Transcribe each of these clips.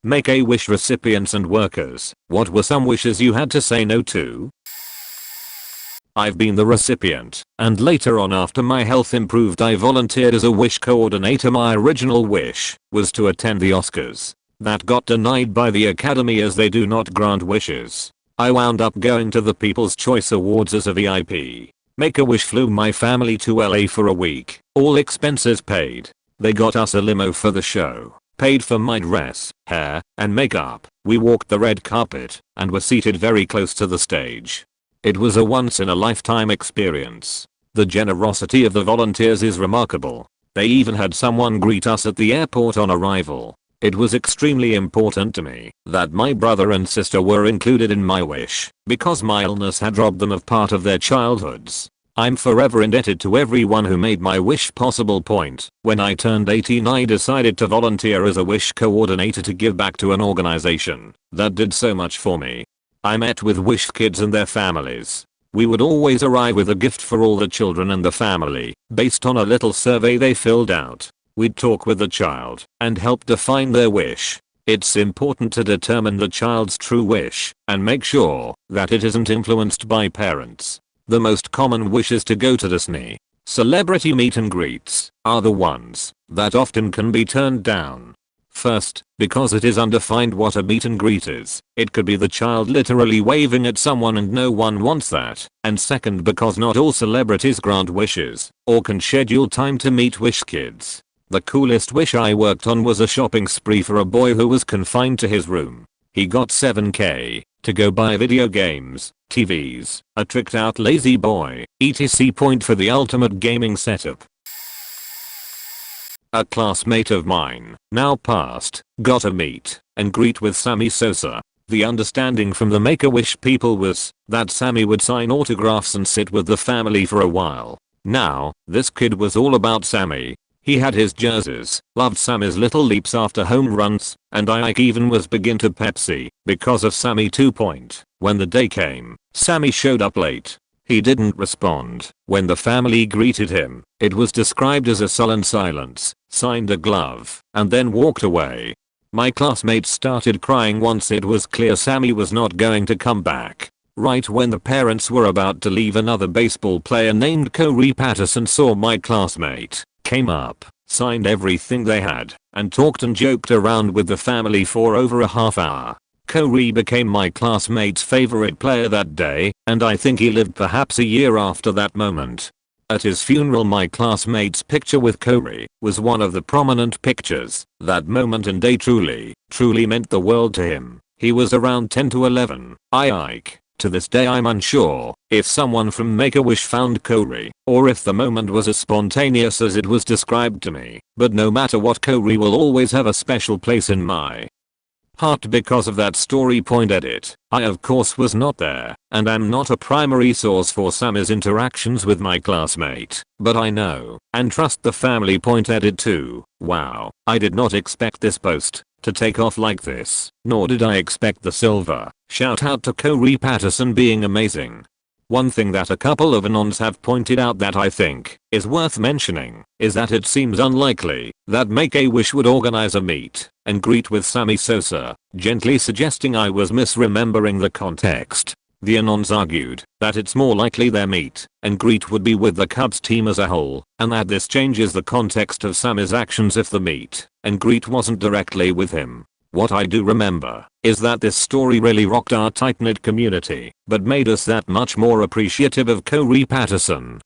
Make-A-Wish recipients and workers, what were some wishes you had to say no to? I've been the recipient, and later on after my health improved I volunteered as a wish coordinator. My original wish was to attend the Oscars. That got denied by the Academy as they do not grant wishes. I wound up going to the People's Choice Awards as a VIP. Make-A-Wish flew my family to LA for a week, all expenses paid. They got us a limo for the show, paid for my dress, hair, and makeup. We walked the red carpet and were seated very close to the stage. It was a once-in-a-lifetime experience. The generosity of the volunteers is remarkable. They even had someone greet us at the airport on arrival. It was extremely important to me that my brother and sister were included in my wish because my illness had robbed them of part of their childhoods. I'm forever indebted to everyone who made my wish possible. When I turned 18 I decided to volunteer as a wish coordinator to give back to an organization that did so much for me. I met with wish kids and their families. We would always arrive with a gift for all the children and the family, based on a little survey they filled out. We'd talk with the child and help define their wish. It's important to determine the child's true wish and make sure that it isn't influenced by parents. The most common wish is to go to Disney. Celebrity meet and greets are the ones that often can be turned down. First, because it is undefined what a meet and greet is. It could be the child literally waving at someone and no one wants that. And second, because not all celebrities grant wishes or can schedule time to meet wish kids. The coolest wish I worked on was a shopping spree for a boy who was confined to his room. He got $7,000 to go buy video games, TVs, a tricked out lazy boy, etc. for the ultimate gaming setup. A classmate of mine, now passed, got a meet and greet with Sammy Sosa. The understanding from the Make-A-Wish people was that Sammy would sign autographs and sit with the family for a while. Now, this kid was all about Sammy. He had his jerseys, loved Sammy's little leaps after home runs, and I even was big to Pepsi because of Sammy 2. When the day came, Sammy showed up late. He didn't respond. When the family greeted him, it was described as a sullen silence, signed a glove, and then walked away. My classmates started crying once it was clear Sammy was not going to come back. Right when the parents were about to leave, another baseball player named Corey Patterson saw my classmate, came up, signed everything they had, and talked and joked around with the family for over a half hour. Corey became my classmate's favorite player that day, and I think he lived perhaps a year after that moment. At his funeral, my classmate's picture with Corey was one of the prominent pictures. That moment and day truly meant the world to him. He was around 10 to 11. To this day I'm unsure if someone from Make-A-Wish found Corey or if the moment was as spontaneous as it was described to me, but no matter what, Corey will always have a special place in my heart because of that story. Edit. I of course was not there, and am not a primary source for Sammy's interactions with my classmate, but I know and trust the family. Edit 2. Wow, I did not expect this post to take off like this, nor did I expect the silver shout out to Corey Patterson being amazing. One thing that a couple of anons have pointed out that I think is worth mentioning is that it seems unlikely that Make-A-Wish would organize a meet and greet with Sammy Sosa, gently suggesting I was misremembering the context. The anons argued that it's more likely their meet and greet would be with the Cubs team as a whole, and that this changes the context of Sammy's actions if the meet and greet wasn't directly with him. What I do remember is that this story really rocked our tight-knit community, but made us that much more appreciative of Corey Patterson.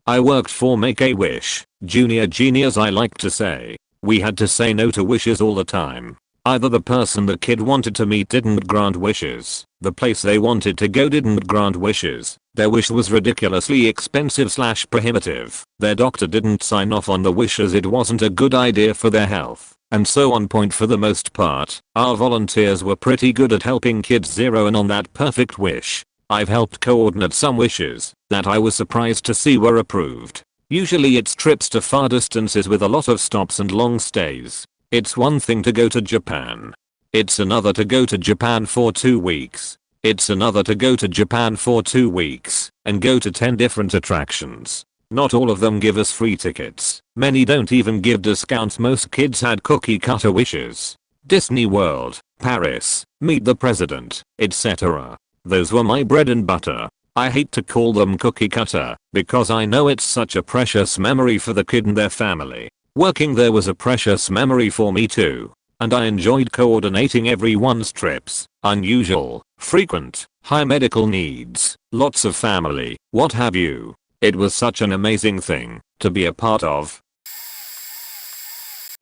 I worked for Make-A-Wish, Junior Genie as I like to say. We had to say no to wishes all the time. Either the person the kid wanted to meet didn't grant wishes, the place they wanted to go didn't grant wishes, their wish was ridiculously expensive/prohibitive, their doctor didn't sign off on the wish as it wasn't a good idea for their health, and so on. For the most part, our volunteers were pretty good at helping kids zero in on that perfect wish. I've helped coordinate some wishes that I was surprised to see were approved. Usually it's trips to far distances with a lot of stops and long stays. It's one thing to go to Japan. It's another to go to Japan for 2 weeks. It's another to go to Japan for 2 weeks and go to 10 different attractions. Not all of them give us free tickets, Many don't even give discounts. Most kids had cookie cutter wishes. Disney World, Paris, meet the president, etc. Those were my bread and butter. I hate to call them cookie cutter because I know it's such a precious memory for the kid and their family. Working there was a precious memory for me too. And I enjoyed coordinating everyone's trips. Unusual, frequent, high medical needs, lots of family, what have you. It was such an amazing thing to be a part of.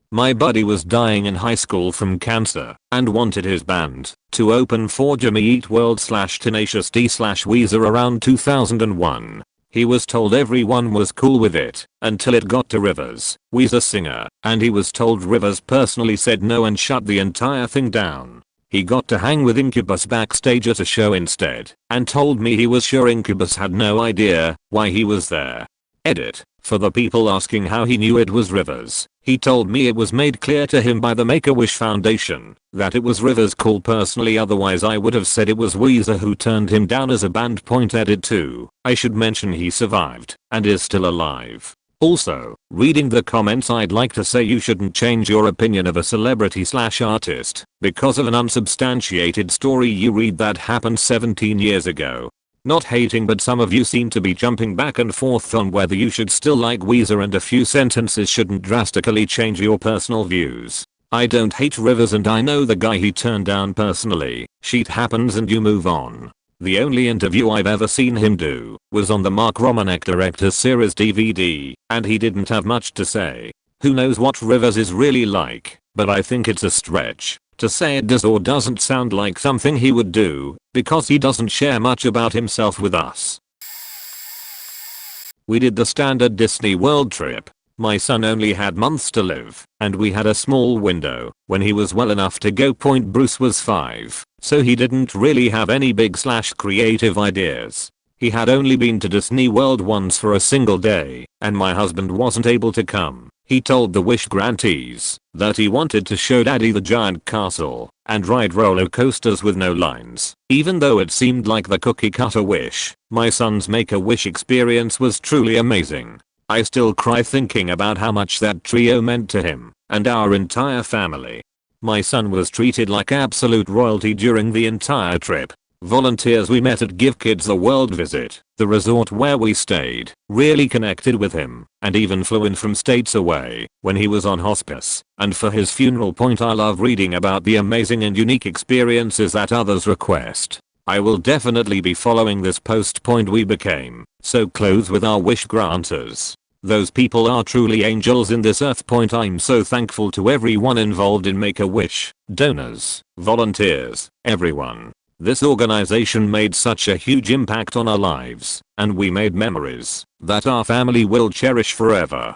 My buddy was dying in high school from cancer and wanted his band to open for Jimmy Eat World / Tenacious D / Weezer around 2001. He was told everyone was cool with it until it got to Rivers, Weezer singer, and he was told Rivers personally said no and shut the entire thing down. He got to hang with Incubus backstage at a show instead and told me he was sure Incubus had no idea why he was there. Edit. For the people asking how he knew it was Rivers, he told me it was made clear to him by the Make-A-Wish Foundation that it was Rivers' call personally, otherwise I would have said it was Weezer who turned him down as a band. Edit 2. I should mention he survived and is still alive. Also, reading the comments, I'd like to say you shouldn't change your opinion of a celebrity / artist because of an unsubstantiated story you read that happened 17 years ago. Not hating, but some of you seem to be jumping back and forth on whether you should still like Weezer, and a few sentences shouldn't drastically change your personal views. I don't hate Rivers and I know the guy he turned down personally. Shit happens and you move on. The only interview I've ever seen him do was on the Mark Romanek Director's Series DVD, and he didn't have much to say. Who knows what Rivers is really like, but I think it's a stretch to say it does or doesn't sound like something he would do, because he doesn't share much about himself with us. We did the standard Disney World trip. My son only had months to live, and we had a small window when he was well enough to go. Bruce was 5, so he didn't really have any big / creative ideas. He had only been to Disney World once for a single day, and my husband wasn't able to come. He told the wish grantees that he wanted to show Daddy the giant castle and ride roller coasters with no lines. Even though it seemed like the cookie cutter wish, my son's Make-A-Wish experience was truly amazing. I still cry thinking about how much that trio meant to him and our entire family. My son was treated like absolute royalty during the entire trip. Volunteers we met at Give Kids a World Visit, the resort where we stayed, really connected with him and even flew in from states away when he was on hospice. And for his funeral. I love reading about the amazing and unique experiences that others request. I will definitely be following this post. We became so close with our wish granters. Those people are truly angels in this earth. I'm so thankful to everyone involved in Make-A-Wish, donors, volunteers, everyone. This organization made such a huge impact on our lives, and we made memories that our family will cherish forever.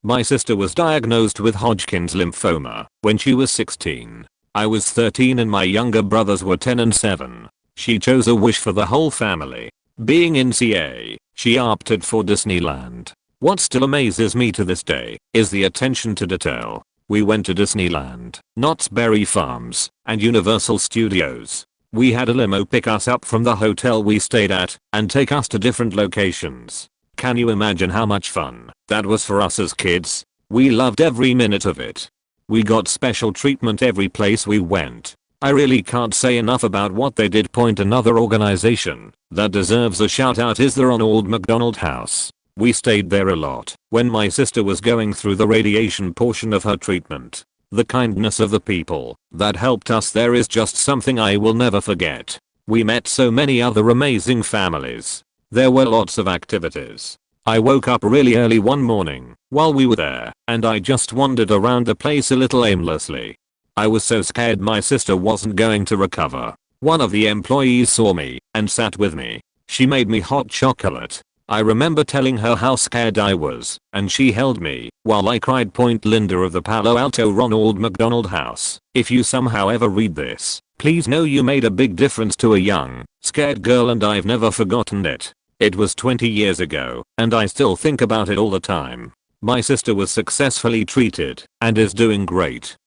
My sister was diagnosed with Hodgkin's lymphoma when she was 16. I was 13 and my younger brothers were 10 and 7. She chose a wish for the whole family. Being in CA, she opted for Disneyland. What still amazes me to this day is the attention to detail. We went to Disneyland, Knott's Berry Farms, and Universal Studios. We had a limo pick us up from the hotel we stayed at and take us to different locations. Can you imagine how much fun that was for us as kids? We loved every minute of it. We got special treatment every place we went. I really can't say enough about what they did. Another organization that deserves a shout out is the Ronald McDonald House. We stayed there a lot when my sister was going through the radiation portion of her treatment. The kindness of the people that helped us there is just something I will never forget. We met so many other amazing families. There were lots of activities. I woke up really early one morning while we were there and I just wandered around the place a little aimlessly. I was so scared my sister wasn't going to recover. One of the employees saw me and sat with me. She made me hot chocolate. I remember telling her how scared I was, and she held me while I cried. Linda of the Palo Alto Ronald McDonald House. If you somehow ever read this, please know you made a big difference to a young, scared girl and I've never forgotten it. It was 20 years ago, and I still think about it all the time. My sister was successfully treated and is doing great.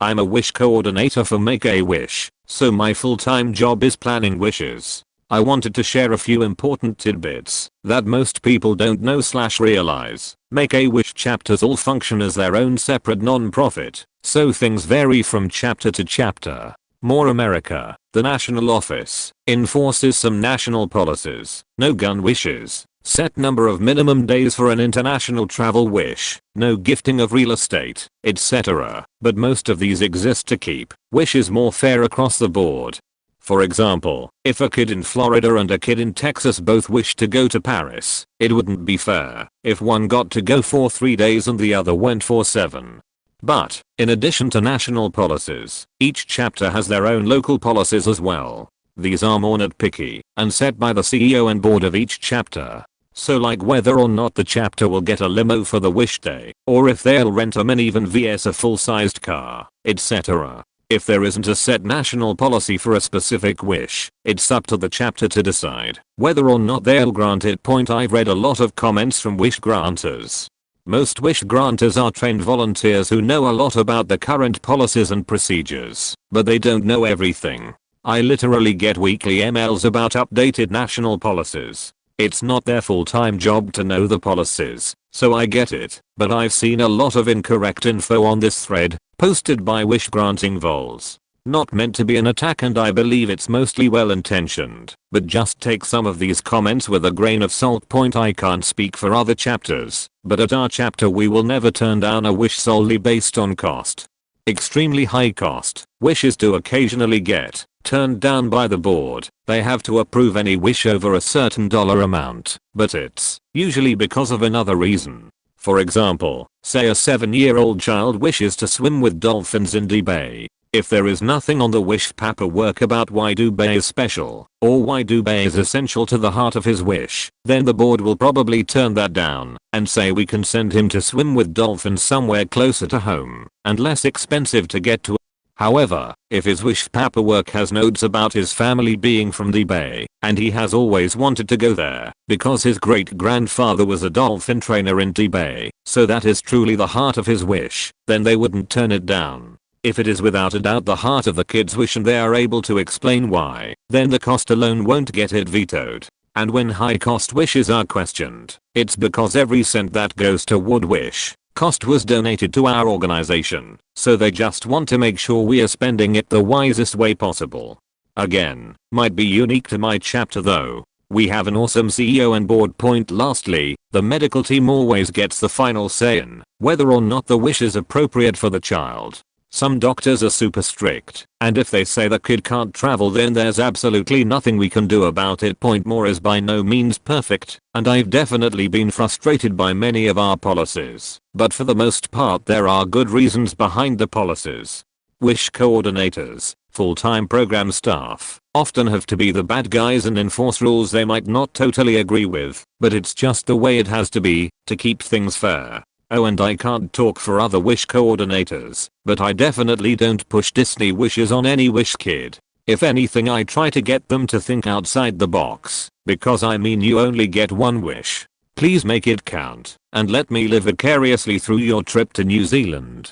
I'm a wish coordinator for Make-A-Wish, so my full-time job is planning wishes. I wanted to share a few important tidbits that most people don't know/realize. Make-A-Wish chapters all function as their own separate non-profit, so things vary from chapter to chapter. More America, the national office, enforces some national policies. No gun wishes. Set number of minimum days for an international travel wish. No gifting of real estate, etc. But most of these exist to keep wishes more fair across the board. For example, if a kid in Florida and a kid in Texas both wish to go to Paris, it wouldn't be fair if one got to go for 3 days and the other went for 7. But, in addition to national policies, each chapter has their own local policies as well. These are more nitpicky and set by the CEO and board of each chapter. So like whether or not the chapter will get a limo for the wish day, or if they'll rent a minivan vs a full-sized car, etc. If there isn't a set national policy for a specific wish, it's up to the chapter to decide whether or not they'll grant it. I've read a lot of comments from wish granters. Most wish granters are trained volunteers who know a lot about the current policies and procedures, but they don't know everything. I literally get weekly emails about updated national policies. It's not their full-time job to know the policies, so I get it, but I've seen a lot of incorrect info on this thread, posted by wish granting vols. Not meant to be an attack, and I believe it's mostly well intentioned, but just take some of these comments with a grain of salt. I can't speak for other chapters, but at our chapter we will never turn down a wish solely based on cost. Extremely high cost wishes do occasionally get turned down by the board. They have to approve any wish over a certain dollar amount, but it's usually because of another reason. For example, say a 7-year-old child wishes to swim with dolphins in Dubai. If there is nothing on the wish paperwork about why Dubai is special, or why Dubai is essential to the heart of his wish, then the board will probably turn that down and say we can send him to swim with dolphins somewhere closer to home and less expensive to get to. However, if his wish paperwork has notes about his family being from Dubai, and he has always wanted to go there because his great-grandfather was a dolphin trainer in Dubai, so that is truly the heart of his wish, then they wouldn't turn it down. If it is without a doubt the heart of the kid's wish and they are able to explain why, then the cost alone won't get it vetoed. And when high-cost wishes are questioned, it's because every cent that goes toward wish cost was donated to our organization, so they just want to make sure we are spending it the wisest way possible. Again, might be unique to my chapter though. We have an awesome CEO and board. Lastly, the medical team always gets the final say in whether or not the wish is appropriate for the child. Some doctors are super strict, and if they say the kid can't travel then there's absolutely nothing we can do about it. More is by no means perfect, and I've definitely been frustrated by many of our policies, but for the most part there are good reasons behind the policies. Wish coordinators, full-time program staff, often have to be the bad guys and enforce rules they might not totally agree with, but it's just the way it has to be, to keep things fair. Oh, and I can't talk for other wish coordinators, but I definitely don't push Disney wishes on any wish kid. If anything, I try to get them to think outside the box, because I mean you only get one wish. Please make it count, and let me live vicariously through your trip to New Zealand.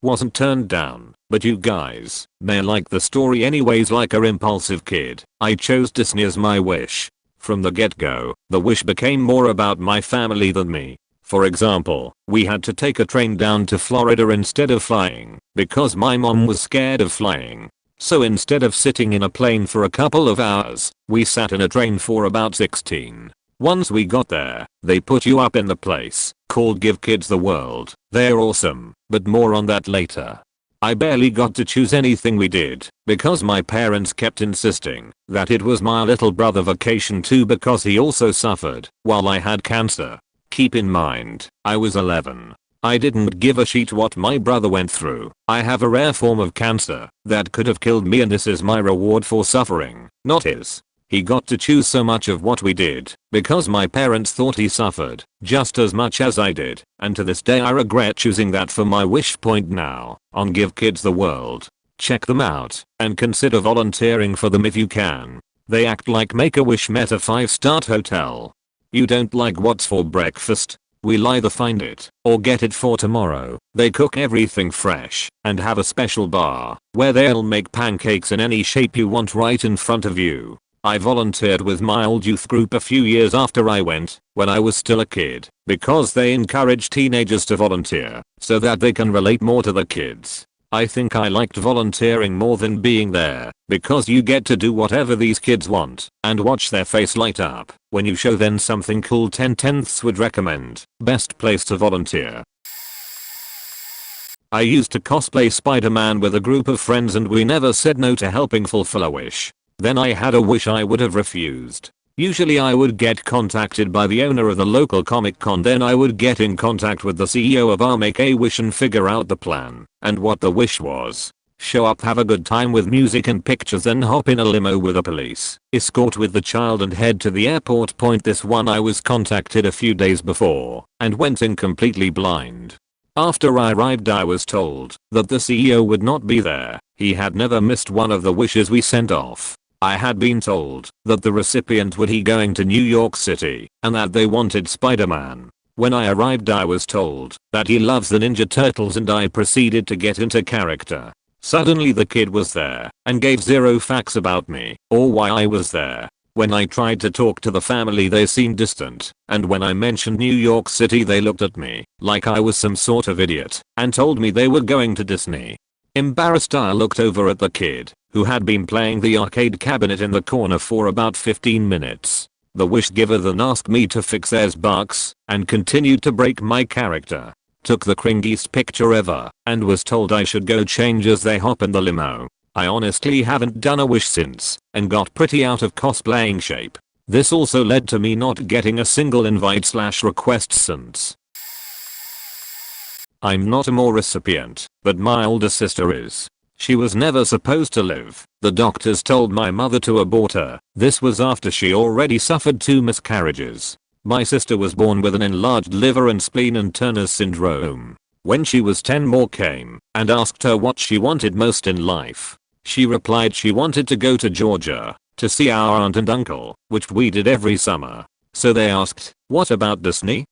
Wasn't turned down, but you guys may like the story anyways. Like a impulsive kid, I chose Disney as my wish. From the get-go, the wish became more about my family than me. For example, we had to take a train down to Florida instead of flying, because my mom was scared of flying. So instead of sitting in a plane for a couple of hours, we sat in a train for about 16. Once we got there, they put you up in the place called Give Kids the World. They're awesome, but more on that later. I barely got to choose anything we did, because my parents kept insisting that it was my little brother vacation too, because he also suffered while I had cancer. Keep in mind, I was 11. I didn't give a shit what my brother went through. I have a rare form of cancer that could have killed me, and this is my reward for suffering, not his. He got to choose so much of what we did because my parents thought he suffered just as much as I did, and to this day I regret choosing that for my wish. Now, on Give Kids the World. Check them out and consider volunteering for them if you can. They act like Make-A-Wish met a 5-star hotel. You don't like what's for breakfast? We'll either find it or get it for tomorrow. They cook everything fresh and have a special bar where they'll make pancakes in any shape you want right in front of you. I volunteered with my old youth group a few years after I went, when I was still a kid, because they encourage teenagers to volunteer so that they can relate more to the kids. I think I liked volunteering more than being there, because you get to do whatever these kids want and watch their face light up when you show them something cool. 10/10ths would recommend best place to volunteer. I used to cosplay Spider-Man with a group of friends and we never said no to helping fulfill a wish. Then I had a wish I would have refused. Usually I would get contacted by the owner of the local Comic Con, then I would get in contact with the CEO of our Make-A-Wish and figure out the plan and what the wish was. Show up, have a good time with music and pictures, then hop in a limo with a police escort with the child and head to the airport. This one I was contacted a few days before and went in completely blind. After I arrived I was told that the CEO would not be there. He had never missed one of the wishes we sent off. I had been told that the recipient would be going to New York City and that they wanted Spider-Man. When I arrived I was told that he loves the Ninja Turtles and I proceeded to get into character. Suddenly the kid was there and gave zero facts about me or why I was there. When I tried to talk to the family they seemed distant, and when I mentioned New York City they looked at me like I was some sort of idiot and told me they were going to Disney. Embarrassed I looked over at the kid, who had been playing the arcade cabinet in the corner for about 15 minutes. The wish giver then asked me to fix theirs bucks and continued to break my character. Took the cringiest picture ever and was told I should go change as they hop in the limo. I honestly haven't done a wish since and got pretty out of cosplaying shape. This also led to me not getting a single invite/request since. I'm not a more recipient, but my older sister is. She was never supposed to live. The doctors told my mother to abort her. This was after she already suffered 2 miscarriages. My sister was born with an enlarged liver and spleen and Turner syndrome. When she was 10 more came and asked her what she wanted most in life. She replied she wanted to go to Georgia to see our aunt and uncle, which we did every summer. So they asked, what about Disney?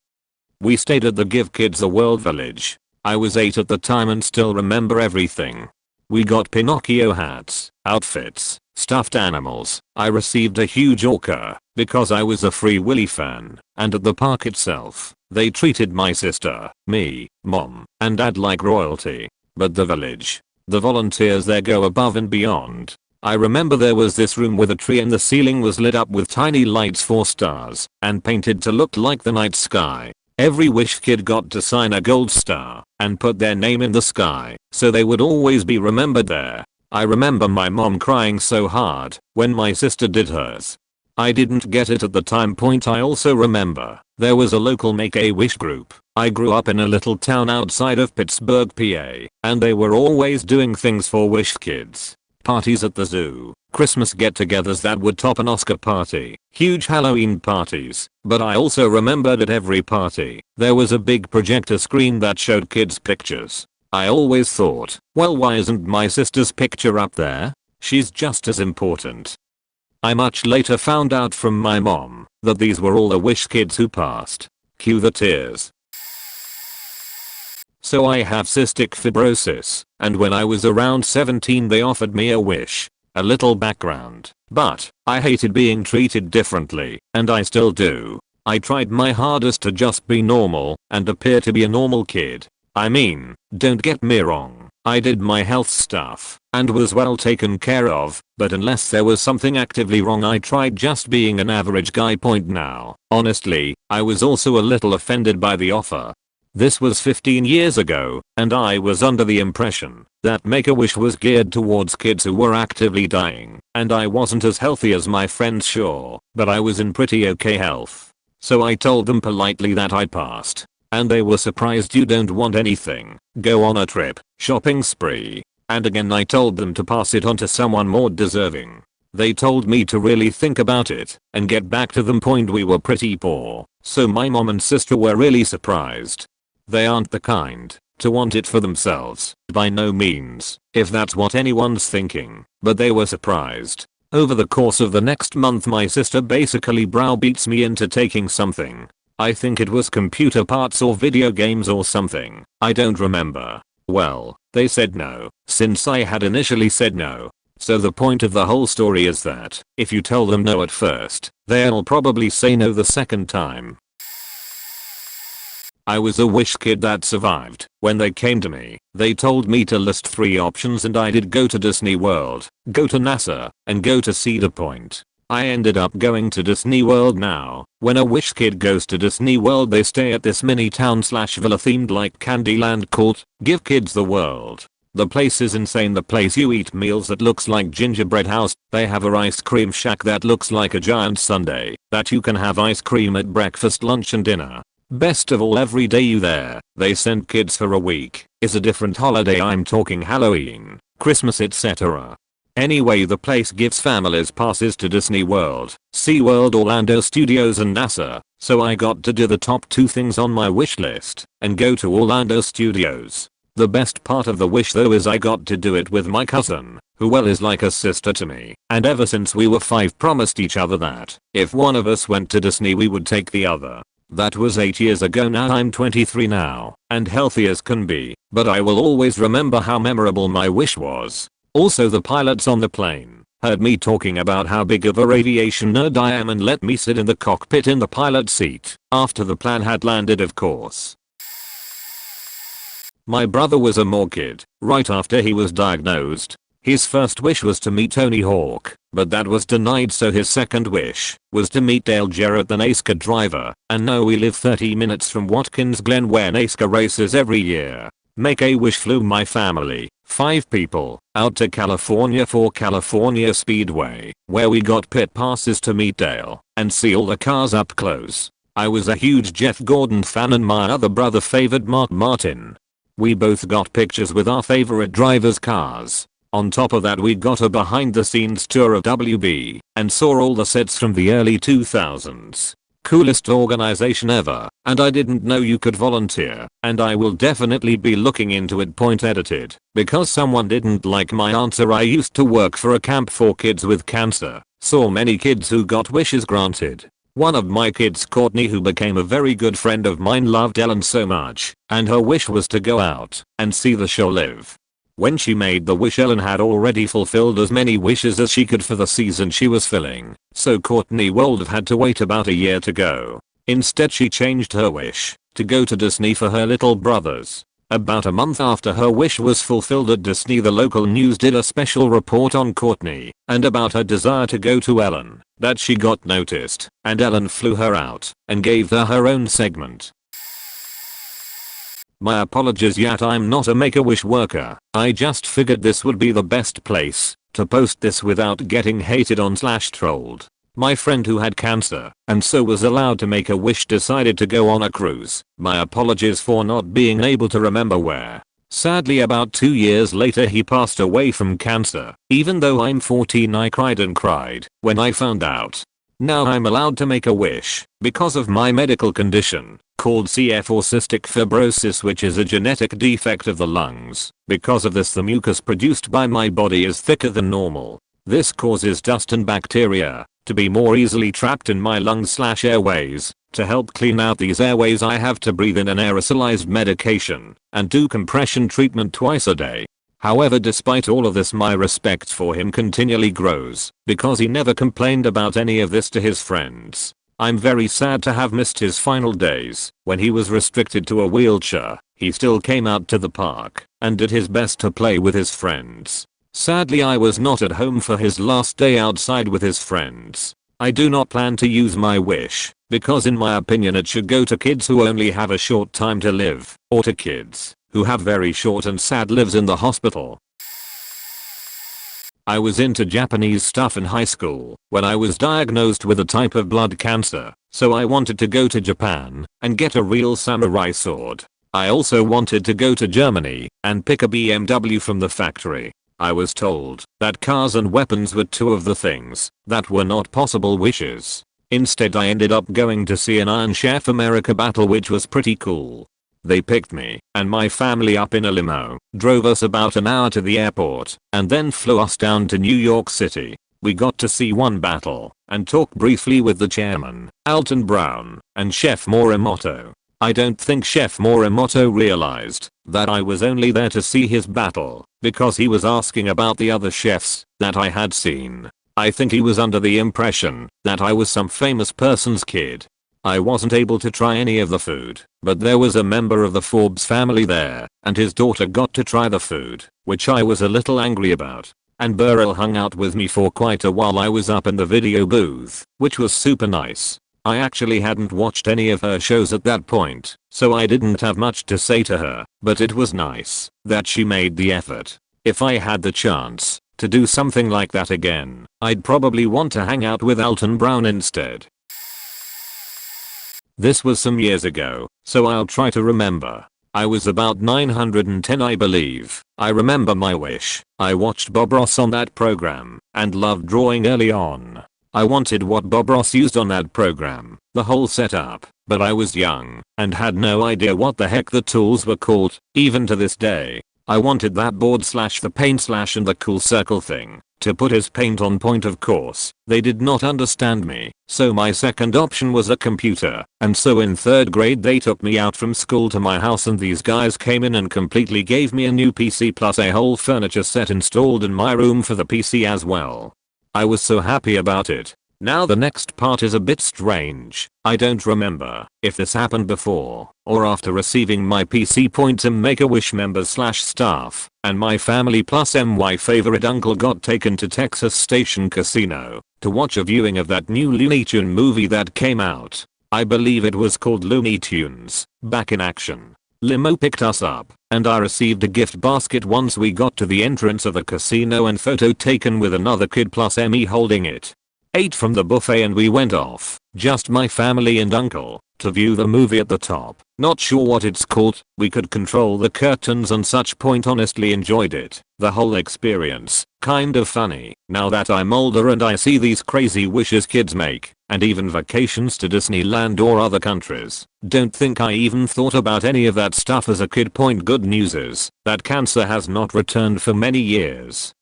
We stayed at the Give Kids a World Village. I was 8 at the time and still remember everything. We got Pinocchio hats, outfits, stuffed animals. I received a huge orca because I was a Free Willy fan, and at the park itself, they treated my sister, me, mom, and dad like royalty. But the village, the volunteers there go above and beyond. I remember there was this room with a tree and the ceiling was lit up with tiny lights for stars and painted to look like the night sky. Every wish kid got to sign a gold star and put their name in the sky so they would always be remembered there. I remember my mom crying so hard when my sister did hers. I didn't get it at the time. I also remember there was a local Make-A-Wish group. I grew up in a little town outside of Pittsburgh, PA, and they were always doing things for wish kids. Parties at the zoo, Christmas get-togethers that would top an Oscar party, huge Halloween parties, but I also remembered at every party, there was a big projector screen that showed kids' pictures. I always thought, well, why isn't my sister's picture up there? She's just as important. I much later found out from my mom that these were all the wish kids who passed. Cue the tears. So I have cystic fibrosis, and when I was around 17 they offered me a wish. A little background, but I hated being treated differently, and I still do. I tried my hardest to just be normal and appear to be a normal kid. I mean, don't get me wrong, I did my health stuff and was well taken care of, but unless there was something actively wrong I tried just being an average guy. Now, honestly, I was also a little offended by the offer. This was 15 years ago, and I was under the impression that Make-A-Wish was geared towards kids who were actively dying, and I wasn't as healthy as my friends, sure, but I was in pretty okay health. So I told them politely that I passed, and they were surprised. You don't want anything, go on a trip, shopping spree. And again I told them to pass it on to someone more deserving. They told me to really think about it and get back to them. We were pretty poor, so my mom and sister were really surprised. They aren't the kind to want it for themselves, by no means, if that's what anyone's thinking, but they were surprised. Over the course of the next month my sister basically browbeats me into taking something. I think it was computer parts or video games or something. I don't remember. Well, they said no, since I had initially said no. So the point of the whole story is that, if you tell them no at first, they'll probably say no the second time. I was a wish kid that survived. When they came to me, they told me to list 3 options and I did go to Disney World, go to NASA, and go to Cedar Point. I ended up going to Disney World now. When a wish kid goes to Disney World, they stay at this mini town / villa themed like Candyland called Give Kids the World. The place is insane. The place you eat meals that looks like gingerbread house. They have a ice cream shack that looks like a giant sundae that you can have ice cream at breakfast, lunch and dinner. Best of all, every day you there, they send kids for a week. Is a different holiday. I'm talking Halloween, Christmas, etc. Anyway, the place gives families passes to Disney World, SeaWorld, Orlando Studios and NASA, so I got to do the top 2 things on my wish list and go to Orlando Studios. The best part of the wish though is I got to do it with my cousin, who well is like a sister to me, and ever since we were 5 promised each other that if one of us went to Disney we would take the other. That was 8 years ago now. I'm 23 now, and healthy as can be, but I will always remember how memorable my wish was. Also, the pilots on the plane heard me talking about how big of a aviation nerd I am and let me sit in the cockpit in the pilot seat after the plane had landed, of course. My brother was a more kid. Right after he was diagnosed, his first wish was to meet Tony Hawk, but that was denied, so his second wish was to meet Dale Jarrett, the NASCAR driver, and no, we live 30 minutes from Watkins Glen where NASCAR races every year. Make a wish flew my family, 5 people, out to California for California Speedway, where we got pit passes to meet Dale and see all the cars up close. I was a huge Jeff Gordon fan and my other brother favored Mark Martin. We both got pictures with our favorite drivers' cars. On top of that, we got a behind the scenes tour of WB and saw all the sets from the early 2000s. Coolest organization ever, and I didn't know you could volunteer, and I will definitely be looking into it. Point edited, because someone didn't like my answer. I used to work for a camp for kids with cancer, saw many kids who got wishes granted. One of my kids, Courtney, who became a very good friend of mine, loved Ellen so much, and her wish was to go out and see the show Live. When she made the wish, Ellen had already fulfilled as many wishes as she could for the season she was filling, so Courtney would have had to wait about a year to go. Instead, she changed her wish to go to Disney for her little brothers. About a month after her wish was fulfilled at Disney, the local news did a special report on Courtney and about her desire to go to Ellen, that she got noticed, and Ellen flew her out and gave her own segment. My apologies, yet I'm not a Make-A-Wish worker. I just figured this would be the best place to post this without getting hated on / trolled. My friend who had cancer and so was allowed to make a wish decided to go on a cruise. My apologies for not being able to remember where. Sadly, about 2 years later he passed away from cancer. Even though I'm 14, I cried and cried when I found out. Now I'm allowed to make a wish because of my medical condition called CF or cystic fibrosis, which is a genetic defect of the lungs. Because of this, the mucus produced by my body is thicker than normal. This causes dust and bacteria to be more easily trapped in my lungs / airways. To help clean out these airways, I have to breathe in an aerosolized medication and do compression treatment twice a day. However, despite all of this, my respect for him continually grows because he never complained about any of this to his friends. I'm very sad to have missed his final days. When he was restricted to a wheelchair, he still came out to the park and did his best to play with his friends. Sadly, I was not at home for his last day outside with his friends. I do not plan to use my wish because in my opinion it should go to kids who only have a short time to live, or to kids who have very short and sad lives in the hospital. I was into Japanese stuff in high school when I was diagnosed with a type of blood cancer, so I wanted to go to Japan and get a real samurai sword. I also wanted to go to Germany and pick a BMW from the factory. I was told that cars and weapons were 2 of the things that were not possible wishes. Instead, I ended up going to see an Iron Chef America battle, which was pretty cool. They picked me and my family up in a limo, drove us about an hour to the airport, and then flew us down to New York City. We got to see one battle and talk briefly with the chairman, Alton Brown, and Chef Morimoto. I don't think Chef Morimoto realized that I was only there to see his battle because he was asking about the other chefs that I had seen. I think he was under the impression that I was some famous person's kid. I wasn't able to try any of the food, but there was a member of the Forbes family there, and his daughter got to try the food, which I was a little angry about. And Burrell hung out with me for quite a while. I was up in the video booth, which was super nice. I actually hadn't watched any of her shows at that point, so I didn't have much to say to her, but it was nice that she made the effort. If I had the chance to do something like that again, I'd probably want to hang out with Alton Brown instead. This was some years ago, so I'll try to remember. I was about 910, I believe. I remember my wish. I watched Bob Ross on that program and loved drawing early on. I wanted what Bob Ross used on that program, the whole setup, but I was young and had no idea what the heck the tools were called. Even to this day, I wanted that board slash the paint slash and the cool circle thing to put his paint on point. Of course, they did not understand me, so my second option was a computer, and so in 3rd grade they took me out from school to my house and these guys came in and completely gave me a new PC plus a whole furniture set installed in my room for the PC as well. I was so happy about it. Now the next part is a bit strange. I don't remember if this happened before or after receiving my PC points. Make-A-Wish members slash staff and my family plus my favorite uncle got taken to Texas Station Casino to watch a viewing of that new Looney Tune movie that came out. I believe it was called Looney Tunes, Back in Action. Limo picked us up, and I received a gift basket once we got to the entrance of the casino and photo taken with another kid plus me holding it. Ate from the buffet and we went off, just my family and uncle, to view the movie at the top. Not sure what it's called. We could control the curtains and such. Honestly enjoyed it. The whole experience, kind of funny, now that I'm older and I see these crazy wishes kids make, and even vacations to Disneyland or other countries. Don't think I even thought about any of that stuff as a kid. Good news is that cancer has not returned for many years.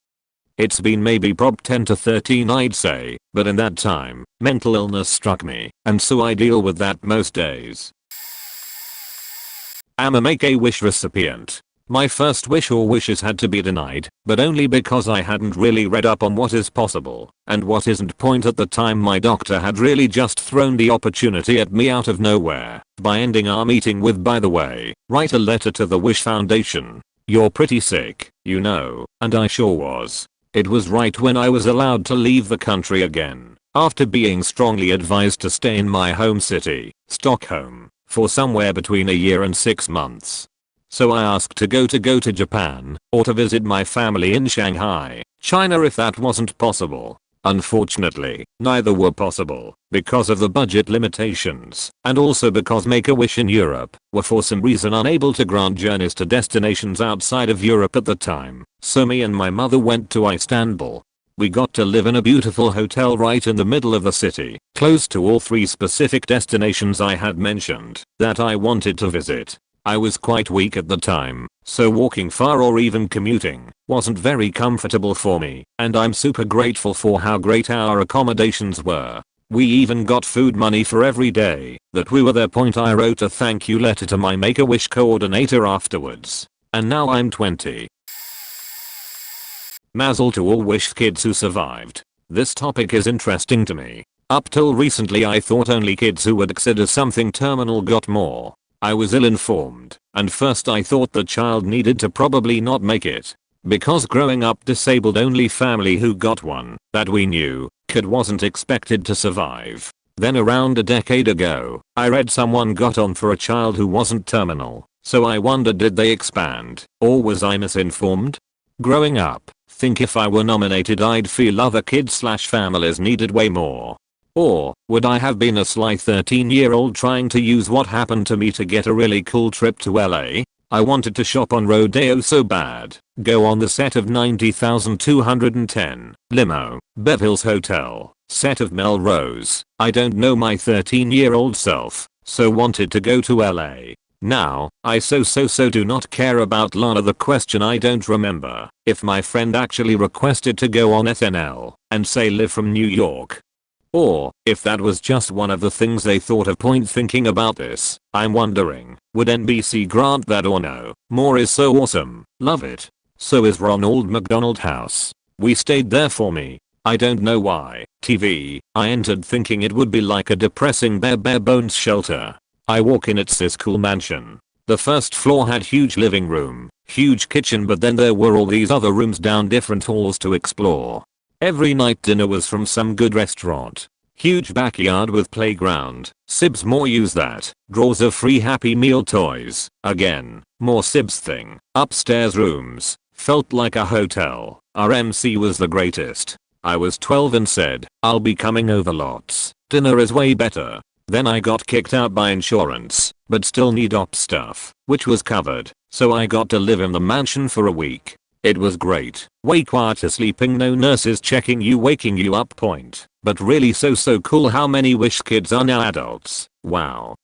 It's been maybe prop 10 to 13 I'd say, but in that time, mental illness struck me, and so I deal with that most days. I'm a Make-A-Wish recipient. My first wish or wishes had to be denied, but only because I hadn't really read up on what is possible and what isn't. At the time my doctor had really just thrown the opportunity at me out of nowhere by ending our meeting with, by the way, write a letter to the Wish Foundation. You're pretty sick, you know, and I sure was. It was right when I was allowed to leave the country again, after being strongly advised to stay in my home city, Stockholm, for somewhere between a year and 6 months. So I asked to go to Japan, or to visit my family in Shanghai, China if that wasn't possible. Unfortunately, neither were possible, because of the budget limitations, and also because Make-A-Wish in Europe were for some reason unable to grant journeys to destinations outside of Europe at the time, so me and my mother went to Istanbul. We got to live in a beautiful hotel right in the middle of the city, close to all 3 specific destinations I had mentioned that I wanted to visit. I was quite weak at the time, so walking far or even commuting wasn't very comfortable for me, and I'm super grateful for how great our accommodations were. We even got food money for every day that we were there. I wrote a thank you letter to my Make-A-Wish coordinator afterwards, and now I'm 20. Mazel to all wish kids who survived. This topic is interesting to me. Up till recently I thought only kids who were considered something terminal got more. I was ill-informed, and first I thought the child needed to probably not make it, because growing up disabled only family who got one that we knew kid wasn't expected to survive. Then around a decade ago, I read someone got on for a child who wasn't terminal, so I wondered, did they expand, or was I misinformed? Growing up, think if I were nominated I'd feel other kids/families needed way more. Or, would I have been a sly 13-year-old trying to use what happened to me to get a really cool trip to LA? I wanted to shop on Rodeo so bad, go on the set of 90,210, Limo, Bev Hills Hotel, set of Melrose. I don't know my 13-year-old self, so wanted to go to LA. Now, I so do not care about Lana. The question I don't remember if my friend actually requested to go on SNL and say live from New York. Or if that was just one of the things they thought of. Point thinking about this, I'm wondering, would NBC grant that or no? More is so awesome, love it. So is Ronald McDonald House. We stayed there for me. I don't know why. TV, I entered thinking it would be like a depressing bare bones shelter. I walk in, it's this cool mansion. The first floor had huge living room, huge kitchen, but then there were all these other rooms down different halls to explore. Every night dinner was from some good restaurant. Huge backyard with playground. Sibs more use that. Drawers of free Happy Meal toys. Again, more Sibs thing. Upstairs rooms. Felt like a hotel. Our MC was the greatest. I was 12 and said, I'll be coming over lots. Dinner is way better. Then I got kicked out by insurance, but still need op stuff, which was covered, so I got to live in the mansion for a week. It was great. Way quieter sleeping, no nurses checking you, waking you up point. But really so cool how many Wish kids are now adults. Wow.